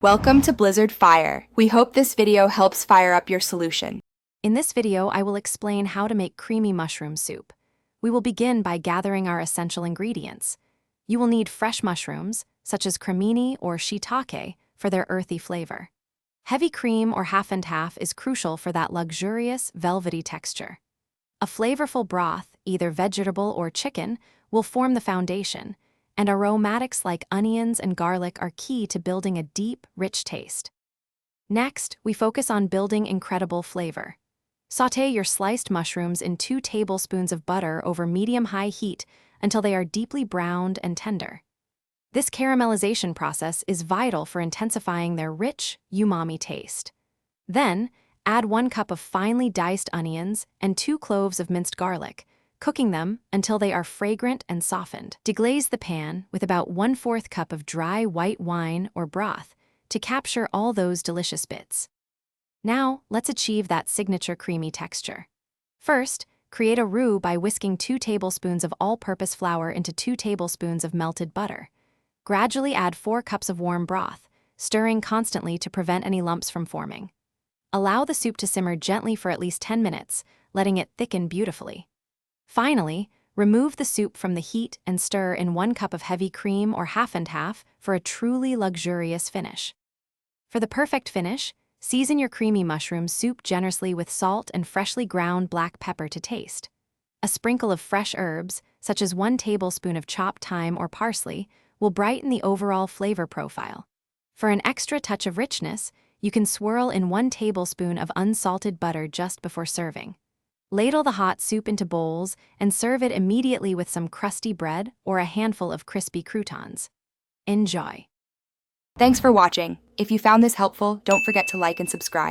Welcome to Blizzard Fire. We hope this video helps fire up your solution. In this video, I will explain how to make creamy mushroom soup. We will begin by gathering our essential ingredients. You will need fresh mushrooms, such as cremini or shiitake, for their earthy flavor. Heavy cream or half and half is crucial for that luxurious, velvety texture. A flavorful broth, either vegetable or chicken, will form the foundation, and aromatics like onions and garlic are key to building a deep, rich taste. Next, we focus on building incredible flavor. Sauté your sliced mushrooms in 2 tablespoons of butter over medium-high heat until they are deeply browned and tender. This caramelization process is vital for intensifying their rich, umami taste. Then, add 1 cup of finely diced onions and 2 cloves of minced garlic, cooking them until they are fragrant and softened. Deglaze the pan with about 1/4 cup of dry white wine or broth to capture all those delicious bits. Now, let's achieve that signature creamy texture. First, create a roux by whisking 2 tablespoons of all-purpose flour into 2 tablespoons of melted butter. Gradually add 4 cups of warm broth, stirring constantly to prevent any lumps from forming. Allow the soup to simmer gently for at least 10 minutes, letting it thicken beautifully. Finally, remove the soup from the heat and stir in 1 cup of heavy cream or half and half for a truly luxurious finish. For the perfect finish, season your creamy mushroom soup generously with salt and freshly ground black pepper to taste. A sprinkle of fresh herbs, such as 1 tablespoon of chopped thyme or parsley, will brighten the overall flavor profile. For an extra touch of richness, you can swirl in 1 tablespoon of unsalted butter just before serving. Ladle the hot soup into bowls and serve it immediately with some crusty bread or a handful of crispy croutons. Enjoy! Thanks for watching. If you found this helpful, don't forget to like and subscribe.